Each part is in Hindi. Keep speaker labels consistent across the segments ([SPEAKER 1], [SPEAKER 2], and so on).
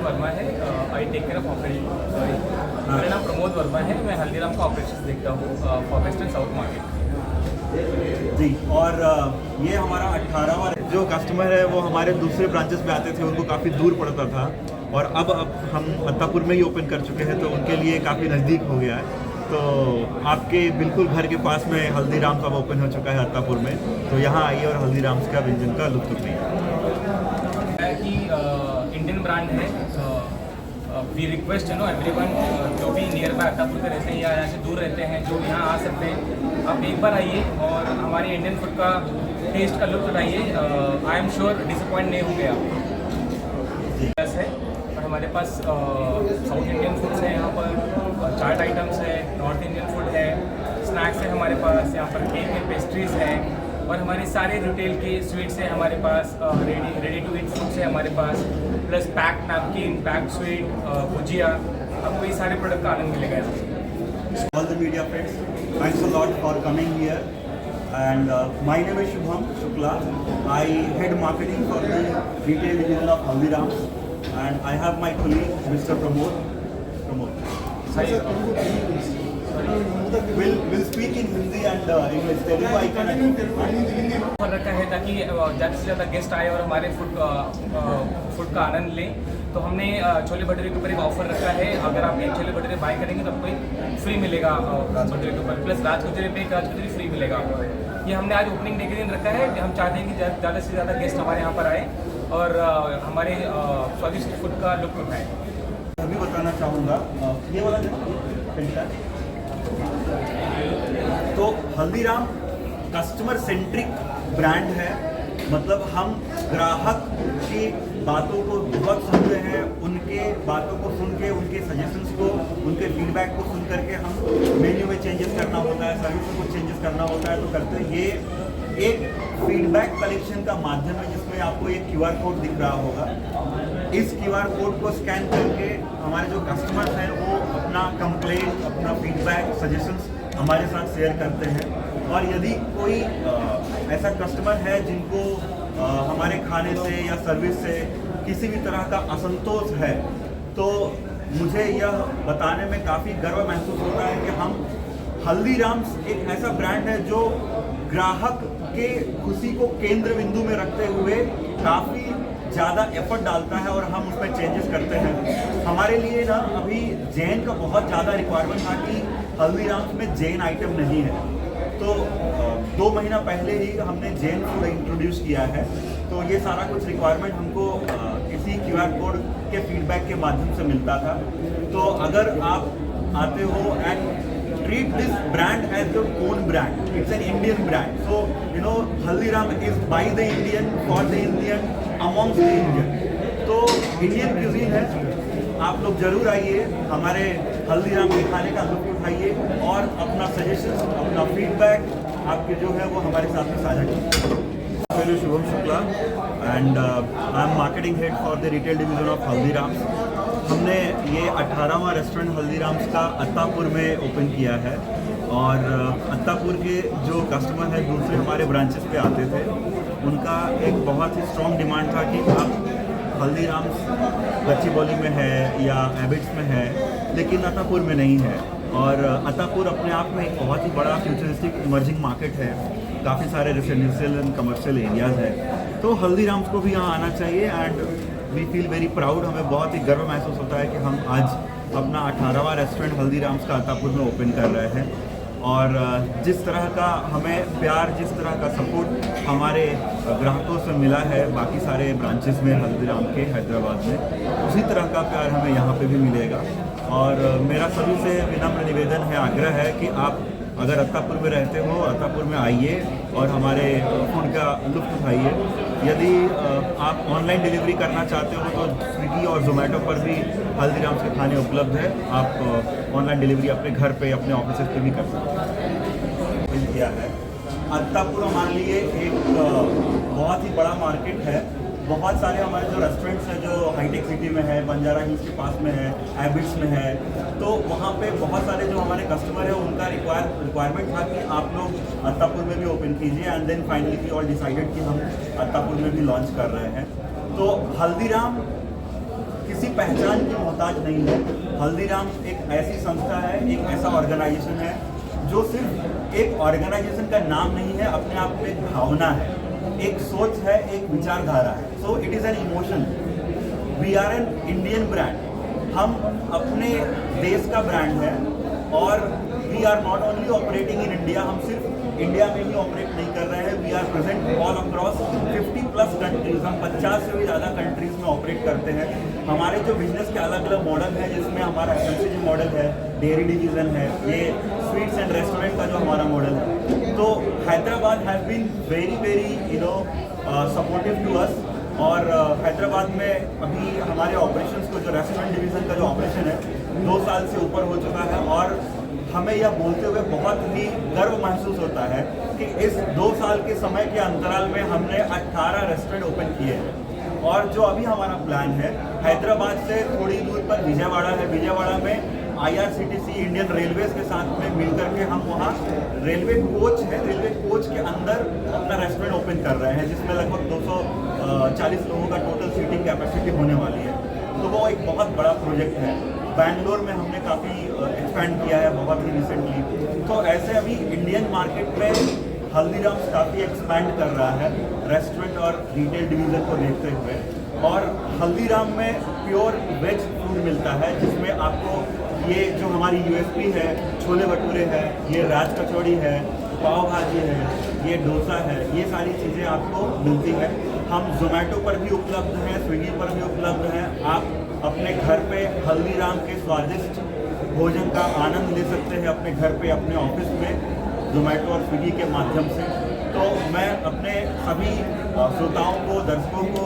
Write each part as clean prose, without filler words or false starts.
[SPEAKER 1] वर्मा है, I take care of operation. मेरा नाम प्रमोद वर्मा है, मैं हल्दीराम का ऑपरेशन देखता हूँ फॉर वेस्टर्न साउथ मार्केट
[SPEAKER 2] जी। और ये हमारा 18वां जो कस्टमर है वो हमारे दूसरे ब्रांचेस में आते थे, उनको काफ़ी दूर पड़ता था और अब हम अत्तापुर में ही ओपन कर चुके हैं, तो उनके लिए काफ़ी नज़दीक हो गया है। तो आपके बिल्कुल घर के पास में हल्दीराम्स अब ओपन हो चुका है अत्तापुर में, तो यहाँ आइए और हल्दीराम्स का व्यंजन का लुत्फ उठाइए।
[SPEAKER 1] कि इंडियन ब्रांड है, वी रिक्वेस्ट एवरीवन जो भी नियर बाय अत्तापुर के रहते हैं या यहाँ से दूर रहते हैं, जो यहाँ आ सकते हैं, आप एक बार आइए और हमारे इंडियन फूड का टेस्ट का लुत्फ उठाइए। आई एम श्योर डिसअपॉइंट नहीं होंगे आप। है और हमारे पास साउथ इंडियन फूड्स हैं, यहाँ पर चाट आइटम्स है, नॉर्थ इंडियन फूड है, स्नैक्स है हमारे पास, यहाँ पर केक है, पेस्ट्रीज है और हमारे सारे रिटेल के स्वीट्स हैं हमारे पास, रेडी टू ईट फूड्स है हमारे पास, plus pack napkin, pack sweet, bhujia, आपको ये सारे प्रोडक्ट का आनंद मिलेगा।
[SPEAKER 2] All the media friends, thanks a lot for coming here. And my name is Shubham Shukla. I head marketing for the retail division of Haldiram's, and I have my colleague Mr. Pramod. We'll speak in Hindi and English. Telugu I can
[SPEAKER 1] offer रखा है ताकि ज़्यादा से ज़्यादा गेस्ट आए और हमारे फूड का आनंद लें। तो हमने छोले भटूरे के ऊपर एक ऑफर रखा है, अगर आप एक छोले भटूरे बाय करेंगे तो आपको एक फ्री मिलेगा भटूरे के ऊपर, प्लस राज कचौरी पे एक राज कचौरी फ्री मिलेगा आपको। ये हमने आज ओपनिंग डे के दिन रखा है कि हम चाहते हैं कि ज़्यादा से ज़्यादा गेस्ट हमारे यहाँ पर आए और हमारे स्वादिष्ट फूड का लुत्फ उठाएँ।
[SPEAKER 2] अभी बताना चाहूँगा ये वाला पेंटा, तो हल्दीराम कस्टमर सेंट्रिक ब्रांड है, मतलब हम ग्राहक की बातों को बहुत सुनते हैं, उनके बातों को सुन के, उनके सजेशंस को, उनके फीडबैक को सुन करके हम मेन्यू में चेंजेस करना होता है, सर्विस में कुछ चेंजेस करना होता है तो करते हैं। ये एक फीडबैक कलेक्शन का माध्यम है जिसमें आपको एक QR कोड दिख रहा होगा। इस QR कोड को स्कैन करके हमारे जो कस्टमर्स हैं वो अपना कंप्लेंट, अपना फीडबैक, सजेशंस हमारे साथ शेयर करते हैं। और यदि कोई ऐसा कस्टमर है जिनको हमारे खाने से या सर्विस से किसी भी तरह का असंतोष है, तो मुझे यह बताने में काफ़ी गर्व महसूस होता है कि हम हल्दीराम्स एक ऐसा ब्रांड है जो ग्राहक के खुशी को केंद्र बिंदु में रखते हुए काफ़ी ज़्यादा एफर्ट डालता है और हम उसमें चेंजेस करते हैं। हमारे लिए ना अभी जैन का बहुत ज़्यादा रिक्वायरमेंट था कि हल्दीराम्स में जैन आइटम नहीं है, तो 2 महीना पहले ही हमने जैन फूड इंट्रोड्यूस किया है। तो ये सारा कुछ रिक्वायरमेंट हमको इसी QR कोड के फीडबैक के माध्यम से मिलता था। तो अगर आप आते हो and treat this brand as your own brand, it's an Indian brand, so you know Haldiram is by the Indian, for the Indian, amongst the Indian, तो इंडियन क्यूजीन है। आप लोग जरूर आइए, हमारे हल्दीराम के खाने का लुत्फ उठाइए और अपना सजेशन, अपना फीडबैक आपके जो है वो हमारे साथ में साझा कीजिए। My name is Shubham Shukla and I am marketing head for the retail division of Haldiram's. हमने ये 18वां रेस्टोरेंट हल्दीराम्स का अत्तापुर में ओपन किया है और अत्तापुर के जो कस्टमर हैं दूसरे हमारे ब्रांचेस पे आते थे, उनका एक बहुत ही स्ट्रॉन्ग डिमांड था कि आप हल्दीराम्स गच्चीबौली में है या हैबिट्स में है लेकिन अत्तापुर में नहीं है। और अत्तापुर अपने आप में एक बहुत ही बड़ा फ्यूचरिस्टिक इमर्जिंग मार्केट है, काफ़ी सारे रेजिडेंशियल एंड कमर्शियल एरियाज़ है, तो हल्दीराम्स को भी यहाँ आना चाहिए and we feel very proud, हमें बहुत ही गर्व महसूस होता है कि हम आज अपना 18वां रेस्टोरेंट हल्दीराम्स का अत्तापुर में ओपन कर रहे हैं। और जिस तरह का हमें प्यार, जिस तरह का सपोर्ट हमारे ग्राहकों से मिला है बाकी सारे ब्रांचेस में हल्दीराम के हैदराबाद में, उसी तरह का प्यार हमें यहाँ पे भी मिलेगा। और मेरा सभी से विनम्र निवेदन है, आग्रह है कि आप अगर अत्तापुर में रहते हो, अत्तापुर में आइए और हमारे फूड का लुत्फ़ उठाइए। यदि आप ऑनलाइन डिलीवरी करना चाहते हो तो स्विगी और जोमेटो पर भी हल्दीराम्स के खाने उपलब्ध है। आप ऑनलाइन डिलीवरी अपने घर पे, अपने ऑफिस पे भी कर सकते हैं। किया है अत्तापुर हमारे लिए एक बहुत ही बड़ा मार्केट है। बहुत सारे हमारे जो रेस्टोरेंट्स हैं जो हाईटेक सिटी में है, बंजारा हिल्स के पास में है, एबिट्स में है, तो वहाँ पे बहुत सारे जो हमारे कस्टमर हैं उनका रिक्वायरमेंट था कि आप लोग अत्तापुर में भी ओपन कीजिए। And then finally we all decided कि हम अत्तापुर में भी लॉन्च कर रहे हैं। तो हल्दीराम किसी पहचान की मोहताज नहीं है। हल्दीराम एक ऐसी संस्था है, एक ऐसा ऑर्गेनाइजेशन है जो सिर्फ एक ऑर्गेनाइजेशन का नाम नहीं है, अपने आप में एक भावना है, एक सोच है, एक विचारधारा है। So it is an emotion. We are an Indian brand, हम अपने देश का ब्रांड है। और we are not only operating in India, हम सिर्फ इंडिया में ही ऑपरेट नहीं कर रहे हैं। We are present all across 50+ countries, हम 50 से भी ज़्यादा कंट्रीज में ऑपरेट करते हैं। हमारे जो बिजनेस के अलग अलग मॉडल है, जिसमें हमारा FMCG मॉडल है, डेयरी डिवीज़न है, ये स्वीट्स एंड रेस्टोरेंट का जो हमारा मॉडल है। तो Hyderabad has been very supportive to us. और हैदराबाद में अभी हमारे ऑपरेशंस को, जो रेस्टोरेंट डिवीज़न का जो ऑपरेशन है, 2 साल से ऊपर हो चुका है। और हमें यह बोलते हुए बहुत ही गर्व महसूस होता है कि इस 2 साल के समय के अंतराल में हमने 18 रेस्टोरेंट ओपन किए हैं। और जो अभी हमारा प्लान है, हैदराबाद से थोड़ी दूर पर विजयवाड़ा है, विजयवाड़ा में IRCTC इंडियन रेलवेज के साथ में मिलकर के हम वहाँ रेलवे कोच है, रेलवे कोच के अंदर अपना रेस्टोरेंट ओपन कर रहे हैं, जिसमें लगभग 240 लोगों का टोटल सीटिंग कैपेसिटी होने वाली है। तो वो एक बहुत बड़ा प्रोजेक्ट है। बैंगलोर में हमने काफ़ी एक्सपैंड किया है बहुत ही रिसेंटली। तो ऐसे अभी इंडियन मार्केट में हल्दीराम्स काफ़ी एक्सपैंड कर रहा है रेस्टोरेंट और रिटेल डिवीज़न को देखते हुए। और हल्दीराम में प्योर वेज फूड मिलता है, जिसमें आपको ये जो हमारी USP है, छोले भटूरे है, ये राज कचौड़ी है, पाव भाजी है, ये डोसा है, ये सारी चीज़ें आपको मिलती है। हम जोमेटो पर भी उपलब्ध हैं, स्विगी पर भी उपलब्ध हैं। आप अपने घर पे हल्दीराम के स्वादिष्ट भोजन का आनंद ले सकते हैं, अपने घर पे, अपने ऑफिस में, जोमेटो और स्विगी के माध्यम से। तो मैं अपने सभी श्रोताओं को, दर्शकों को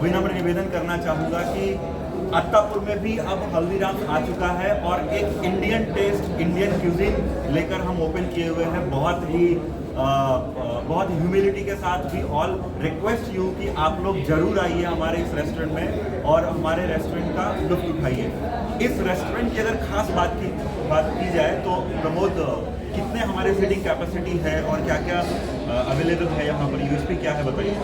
[SPEAKER 2] विनम्र निवेदन करना चाहूँगा कि अत्तापुर में भी अब हल्दीराम आ चुका है और एक इंडियन टेस्ट, इंडियन क्यूजिन लेकर हम ओपन किए हुए हैं। बहुत ह्यूमिलिटी के साथ भी ऑल रिक्वेस्ट यू कि आप लोग जरूर आइए हमारे इस रेस्टोरेंट में और हमारे रेस्टोरेंट का लुत्फ़ उठाइए। इस रेस्टोरेंट की अगर खास बात की जाए तो प्रमोद, कितने हमारे सीटिंग कैपेसिटी है और क्या क्या अवेलेबल है यहाँ पर, USP क्या है, बताइए।